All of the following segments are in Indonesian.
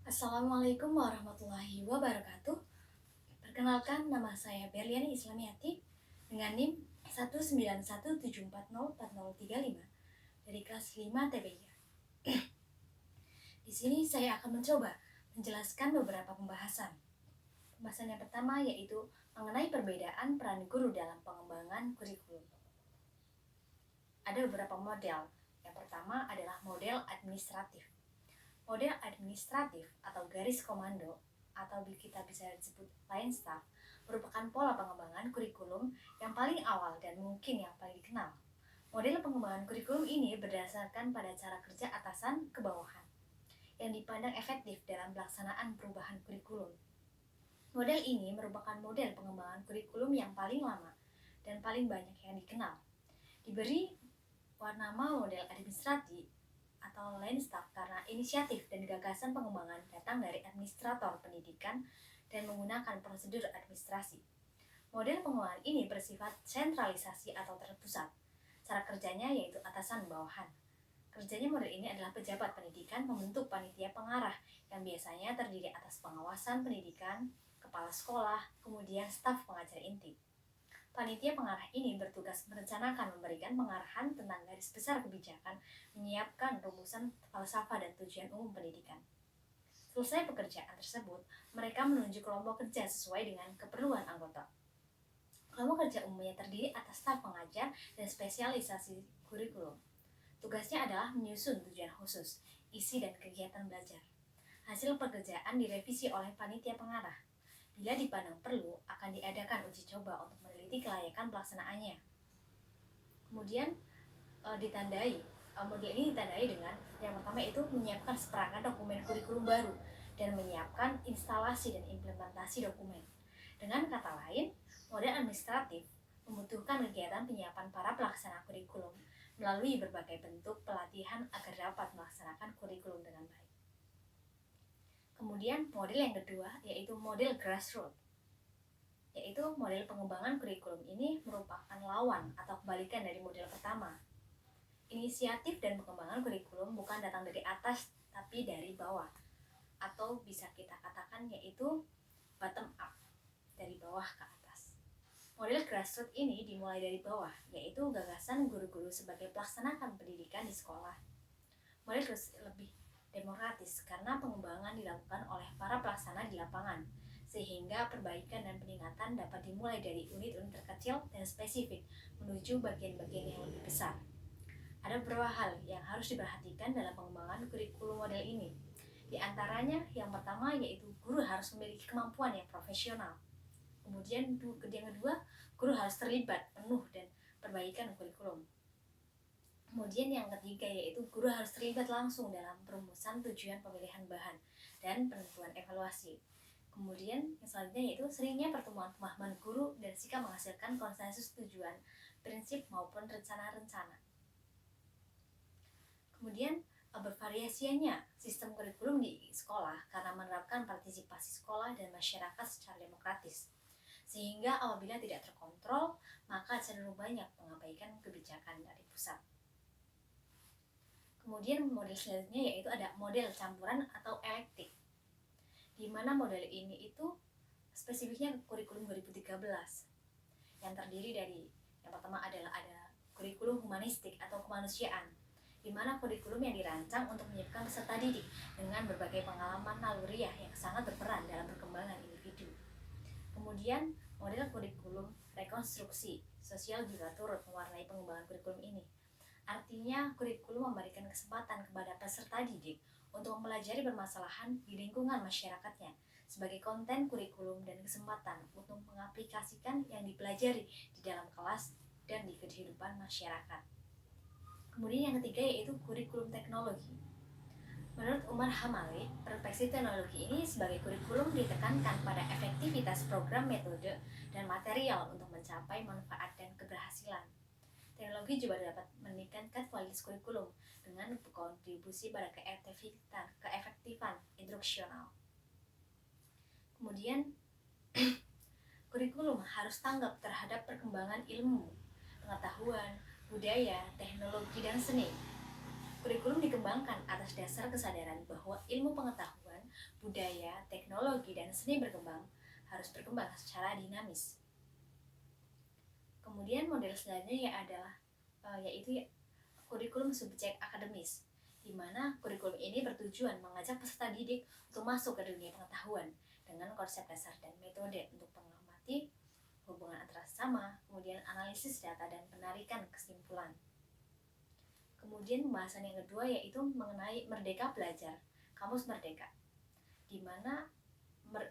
Assalamualaikum warahmatullahi wabarakatuh. Perkenalkan, nama saya Berliani Islamiati dengan NIM 19174040035 dari kelas 5 TBK. Di sini saya akan mencoba menjelaskan beberapa pembahasan. Pembahasan yang pertama yaitu mengenai perbedaan peran guru dalam pengembangan kurikulum. Ada beberapa model. Yang pertama adalah model administratif. Model administratif atau garis komando atau kita bisa disebut line staff merupakan pola pengembangan kurikulum yang paling awal dan mungkin yang paling dikenal. Model pengembangan kurikulum ini berdasarkan pada cara kerja atasan ke bawahan yang dipandang efektif dalam pelaksanaan perubahan kurikulum. Model ini merupakan model pengembangan kurikulum yang paling lama dan paling banyak yang dikenal. Diberi nama model administratif atau line staff karena inisiatif dan gagasan pengembangan datang dari administrator pendidikan dan menggunakan prosedur administrasi. Model pengembangan ini bersifat sentralisasi atau terpusat. Cara kerjanya yaitu atasan bawahan. Kerjanya model ini adalah pejabat pendidikan membentuk panitia pengarah yang biasanya terdiri atas pengawasan pendidikan, kepala sekolah, kemudian staf pengajar inti. Panitia pengarah ini bertugas merencanakan memberikan pengarahan tentang garis besar kebijakan, menyiapkan rumusan falsafah dan tujuan umum pendidikan. Selesai pekerjaan tersebut, mereka menunjuk kelompok kerja sesuai dengan keperluan anggota. Kelompok kerja umumnya terdiri atas staf pengajar dan spesialisasi kurikulum. Tugasnya adalah menyusun tujuan khusus, isi dan kegiatan belajar. Hasil pekerjaan direvisi oleh panitia pengarah. Bila dipandang perlu, akan diadakan uji coba untuk meneliti kelayakan pelaksanaannya. Kemudian model ini ditandai dengan yang pertama itu menyiapkan seperangkat dokumen kurikulum baru dan menyiapkan instalasi dan implementasi dokumen. Dengan kata lain, model administratif membutuhkan kegiatan penyiapan para pelaksana kurikulum melalui berbagai bentuk pelatihan agar dapat melaksanakan kurikulum dengan baik. Kemudian model yang kedua yaitu model grassroots, yaitu model pengembangan kurikulum ini merupakan lawan atau kebalikan dari model pertama. Inisiatif dan pengembangan kurikulum bukan datang dari atas tapi dari bawah, atau bisa kita katakan yaitu bottom up, dari bawah ke atas. Model grassroots ini dimulai dari bawah, yaitu gagasan guru-guru sebagai pelaksanakan pendidikan di sekolah. Model lebih demokratis karena pengembangan dilakukan oleh para pelaksana di lapangan, sehingga perbaikan dan peningkatan dapat dimulai dari unit-unit terkecil dan spesifik menuju bagian-bagian yang lebih besar. Ada beberapa hal yang harus diperhatikan dalam pengembangan kurikulum model ini. Di antaranya, yang pertama yaitu guru harus memiliki kemampuan yang profesional. Kemudian yang kedua, guru harus terlibat penuh dan perbaikan kurikulum. Kemudian yang ketiga yaitu guru harus terlibat langsung dalam perumusan tujuan pemilihan bahan dan penentuan evaluasi. Kemudian yang selanjutnya yaitu seringnya pertemuan pemahaman guru dan sikap menghasilkan konsensus tujuan, prinsip maupun rencana-rencana. Kemudian bervariasinya sistem kurikulum di sekolah karena menerapkan partisipasi sekolah dan masyarakat secara demokratis. Sehingga apabila tidak terkontrol, maka cenderung banyak mengabaikan kebijakan dari pusat. Kemudian model selanjutnya yaitu ada model campuran atau elektif, di mana model ini itu spesifiknya kurikulum 2013 yang terdiri dari yang pertama adalah ada kurikulum humanistik atau kemanusiaan, di mana kurikulum yang dirancang untuk menyiapkan peserta didik dengan berbagai pengalaman naluriah yang sangat berperan dalam perkembangan individu. Kemudian model kurikulum rekonstruksi sosial juga turut mewarnai pengembangan kurikulum ini. Artinya kurikulum memberikan kesempatan kepada peserta didik untuk mempelajari permasalahan di lingkungan masyarakatnya sebagai konten kurikulum dan kesempatan untuk mengaplikasikan yang dipelajari di dalam kelas dan di kehidupan masyarakat. Kemudian yang ketiga yaitu kurikulum teknologi. Menurut Umar Hamali, perspektif teknologi ini sebagai kurikulum ditekankan pada efektivitas program, metode, dan material untuk mencapai manfaat dan keberhasilan. Teknologi juga dapat meningkatkan kualitas kurikulum dengan berkontribusi pada keefektifan instruksional. Kemudian, kurikulum harus tanggap terhadap perkembangan ilmu, pengetahuan, budaya, teknologi, dan seni. Kurikulum dikembangkan atas dasar kesadaran bahwa ilmu pengetahuan, budaya, teknologi, dan seni berkembang harus berkembang secara dinamis. Kemudian model selanjutnya yaitu kurikulum subjek akademis, di mana kurikulum ini bertujuan mengajak peserta didik untuk masuk ke dunia pengetahuan dengan konsep dasar dan metode untuk mengamati hubungan antara sesama, kemudian analisis data dan penarikan kesimpulan. Kemudian pembahasan yang kedua yaitu mengenai Merdeka Belajar, Kamus Merdeka, di mana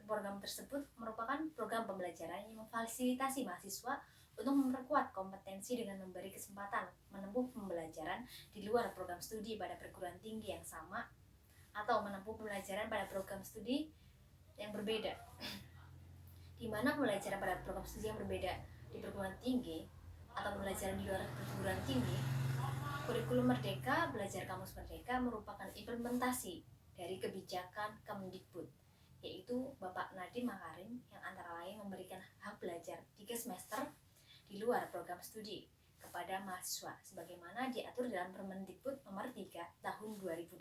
program tersebut merupakan program pembelajaran yang memfasilitasi mahasiswa untuk memperkuat kompetensi dengan memberi kesempatan menempuh pembelajaran di luar program studi pada perguruan tinggi yang sama atau menempuh pembelajaran pada program studi yang berbeda. Di mana pembelajaran pada program studi yang berbeda di perguruan tinggi atau pembelajaran di luar perguruan tinggi, kurikulum Merdeka Belajar Kamus Merdeka merupakan implementasi dari kebijakan Kemendikbud, yaitu Bapak Nadiem Makarim, yang antara lain memberikan hak belajar 3 semester di luar program studi kepada mahasiswa sebagaimana diatur dalam Permendikbud nomor 3 tahun 2020.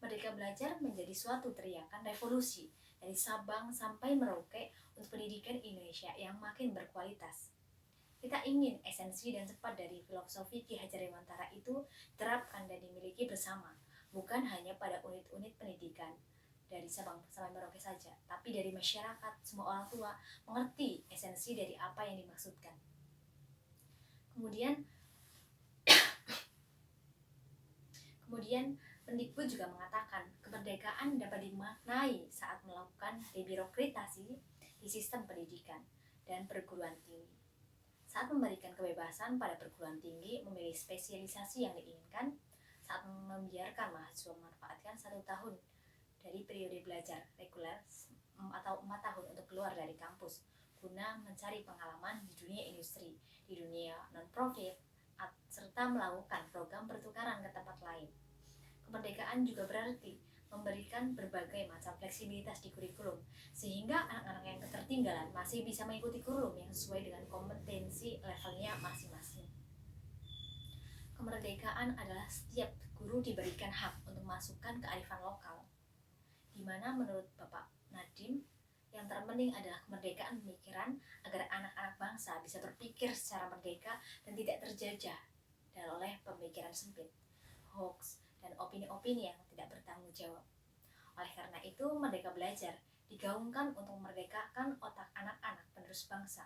Merdeka Belajar menjadi suatu teriakan revolusi dari Sabang sampai Merauke untuk pendidikan Indonesia yang makin berkualitas. Kita ingin esensi dan sifat dari filosofi Ki Hajar Dewantara itu diterapkan dan dimiliki bersama, bukan hanya pada unit-unit pendidikan dari Sabang sampai Merauke saja, tapi dari masyarakat, semua orang tua mengerti esensi dari apa yang dimaksudkan. Kemudian Pendikbud juga mengatakan kemerdekaan dapat dimaknai saat melakukan debirokratasi di sistem pendidikan dan perguruan tinggi. Saat memberikan kebebasan pada perguruan tinggi memilih spesialisasi yang diinginkan, saat membiarkan mahasiswa memanfaatkan 1 tahun dari periode belajar reguler atau 4 tahun untuk keluar dari kampus guna mencari pengalaman di dunia industri, di dunia non-profit, serta melakukan program pertukaran ke tempat lain. Kemerdekaan juga berarti memberikan berbagai macam fleksibilitas di kurikulum, sehingga anak-anak yang ketertinggalan masih bisa mengikuti kurikulum yang sesuai dengan kompetensi levelnya masing-masing. Kemerdekaan adalah setiap guru diberikan hak untuk memasukkan kearifan lokal, di mana menurut Bapak Nadiem, yang terpenting adalah kemerdekaan pemikiran agar anak-anak bangsa bisa berpikir secara merdeka dan tidak terjajah oleh pemikiran sempit, hoax, dan opini-opini yang tidak bertanggung jawab. Oleh karena itu, Merdeka Belajar digaungkan untuk memerdekakan otak anak-anak penerus bangsa,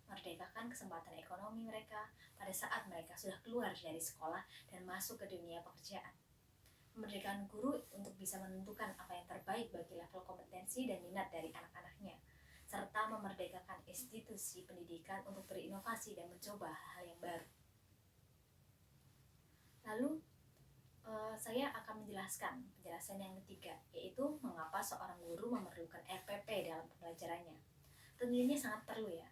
merdekakan kesempatan ekonomi mereka pada saat mereka sudah keluar dari sekolah dan masuk ke dunia pekerjaan. Memerdekakan guru untuk bisa menentukan apa yang terbaik bagi level kompetensi dan minat dari anak-anaknya, serta memerdekakan institusi pendidikan untuk berinovasi dan mencoba hal-hal yang baru. Lalu, saya akan menjelaskan penjelasan yang ketiga, yaitu mengapa seorang guru memerlukan RPP dalam pembelajarannya. Tentunya sangat perlu ya,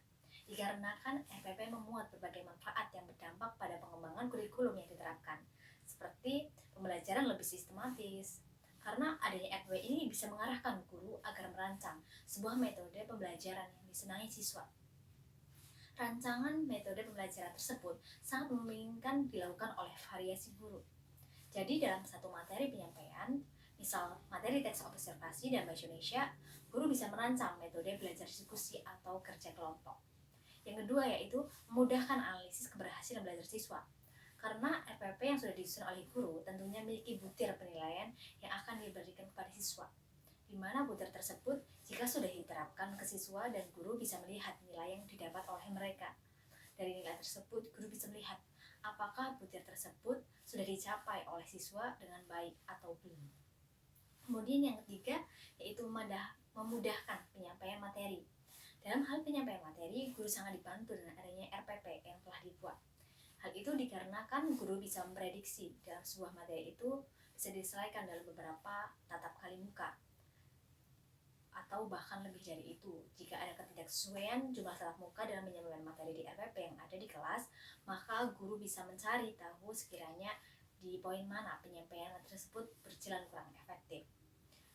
dikarenakan RPP memuat berbagai manfaat yang berdampak pada pengembangan kurikulum yang diterapkan, seperti pembelajaran lebih sistematis. Karena adanya RPP ini bisa mengarahkan guru agar merancang sebuah metode pembelajaran yang disenangi siswa. Rancangan metode pembelajaran tersebut sangat memungkinkan dilakukan oleh variasi guru. Jadi dalam satu materi penyampaian, misal materi teks observasi dan bahasa Indonesia, guru bisa merancang metode belajar diskusi atau kerja kelompok. Yang kedua yaitu memudahkan analisis keberhasilan belajar siswa. Karena RPP yang sudah disusun oleh guru tentunya memiliki butir penilaian yang akan diberikan kepada siswa, di mana butir tersebut jika sudah diterapkan ke siswa dan guru bisa melihat nilai yang didapat oleh mereka. Dari nilai tersebut, guru bisa melihat apakah butir tersebut sudah dicapai oleh siswa dengan baik atau belum. Kemudian yang ketiga yaitu memudahkan penyampaian materi. Dalam hal penyampaian materi, guru sangat dibantu dengan adanya RPP yang telah dibuat. Hal itu dikarenakan guru bisa memprediksi dalam sebuah materi itu bisa diselesaikan dalam beberapa tatap kali muka, atau bahkan lebih dari itu. Jika ada ketidaksesuaian jumlah tatap muka dalam penyampaian materi di RPP yang ada di kelas, maka guru bisa mencari tahu sekiranya di poin mana penyampaian tersebut berjalan kurang efektif.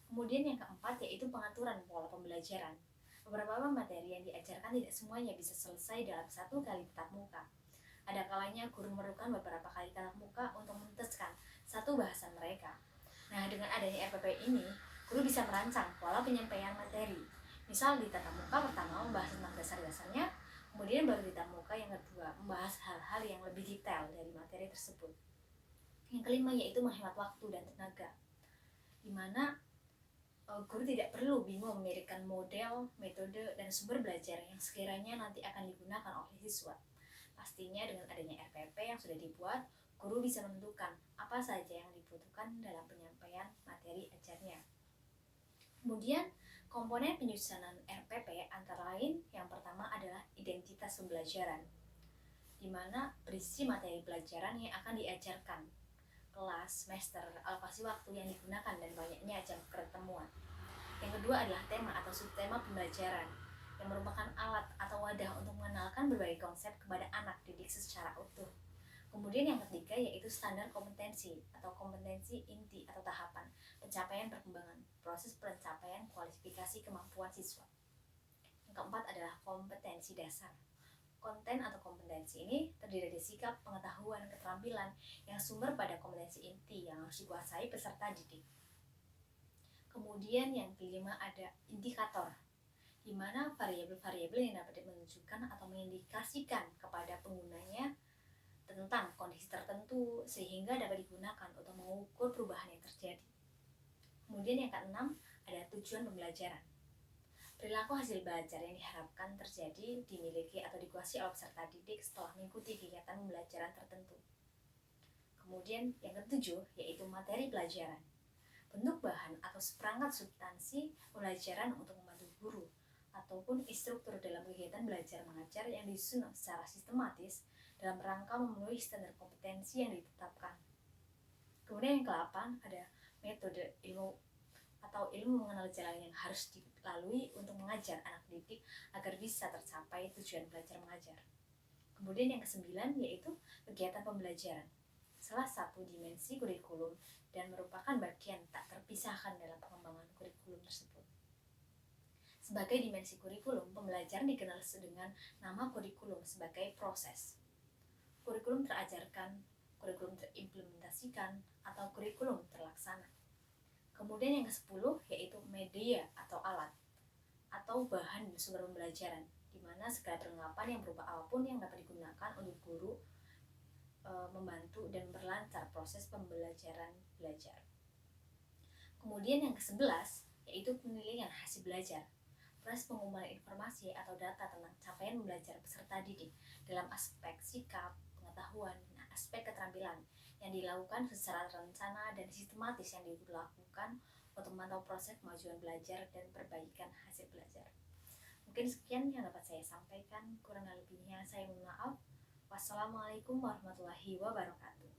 Kemudian yang keempat yaitu pengaturan pola pembelajaran. Beberapa materi yang diajarkan tidak semuanya bisa selesai dalam 1 kali tatap muka. Ada kalanya guru memerlukan beberapa kali tatap muka untuk meneteskan satu bahasan mereka. Nah, dengan adanya RPP ini, Guru bisa merancang pola penyampaian materi. Misal di tatap muka pertama membahas tentang dasar-dasarnya, kemudian baru di tatap muka yang kedua membahas hal-hal yang lebih detail dari materi tersebut. Yang kelima yaitu menghemat waktu dan tenaga, di mana guru tidak perlu bingung memikirkan model, metode, dan sumber belajar yang sekiranya nanti akan digunakan oleh siswa. Pastinya dengan adanya RPP yang sudah dibuat, guru bisa menentukan apa saja yang dibutuhkan dalam penyampaian materi ajarnya. Kemudian, komponen penyusunan RPP antara lain yang pertama adalah identitas pembelajaran, di mana berisi materi pelajaran yang akan diajarkan, kelas, semester, alokasi waktu yang digunakan, dan banyaknya jam pertemuan. Yang kedua adalah tema atau subtema pembelajaran, yang merupakan alat atau wadah untuk mengenalkan berbagai konsep kepada anak didik secara utuh. Kemudian yang ketiga yaitu standar kompetensi atau kompetensi inti atau tahapan pencapaian perkembangan, proses pencapaian kualifikasi kemampuan siswa. Yang keempat adalah kompetensi dasar. Konten atau kompetensi ini terdiri dari sikap, pengetahuan, keterampilan yang sumber pada kompetensi inti yang harus dikuasai peserta didik. Kemudian yang kelima ada indikator, di mana variabel-variabel yang dapat menunjukkan atau mengindikasikan kepada penggunanya tentang kondisi tertentu sehingga dapat digunakan untuk mengukur perubahan yang terjadi. Kemudian yang keenam ada tujuan pembelajaran. Perilaku hasil belajar yang diharapkan terjadi, dimiliki atau dikuasai oleh peserta didik setelah mengikuti kegiatan pembelajaran tertentu. Kemudian yang ketujuh yaitu materi pelajaran. Bentuk bahan atau seperangkat substansi pembelajaran untuk membantu guru ataupun instruktur dalam kegiatan belajar mengajar yang disusun secara sistematis dalam rangka memenuhi standar kompetensi yang ditetapkan. Kemudian yang ke-8 ada metode ilmu atau ilmu mengenal jalan yang harus dilalui untuk mengajar anak didik agar bisa tercapai tujuan belajar mengajar. Kemudian yang ke-9 yaitu kegiatan pembelajaran, salah satu dimensi kurikulum dan merupakan bagian tak terpisahkan dalam pengembangan kurikulum tersebut. Sebagai dimensi kurikulum, pembelajaran dikenal dengan nama kurikulum sebagai proses. Kurikulum terajarkan, kurikulum terimplementasikan, atau kurikulum terlaksana. Kemudian yang ke-10 yaitu media atau alat atau bahan sumber pembelajaran, di mana segala perlengkapan yang berupa apapun yang dapat digunakan untuk guru membantu dan memperlancar proses pembelajaran belajar. Kemudian yang ke-11 yaitu penilaian hasil belajar, proses pengumpulan informasi atau data tentang capaian belajar peserta didik dalam aspek sikap, pengetahuan, dan aspek keterampilan yang dilakukan secara terencana dan sistematis yang dilakukan untuk memantau proses kemajuan belajar dan perbaikan hasil belajar. Mungkin sekian yang dapat saya sampaikan, kurang lebihnya saya mohon maaf. Wassalamualaikum warahmatullahi wabarakatuh.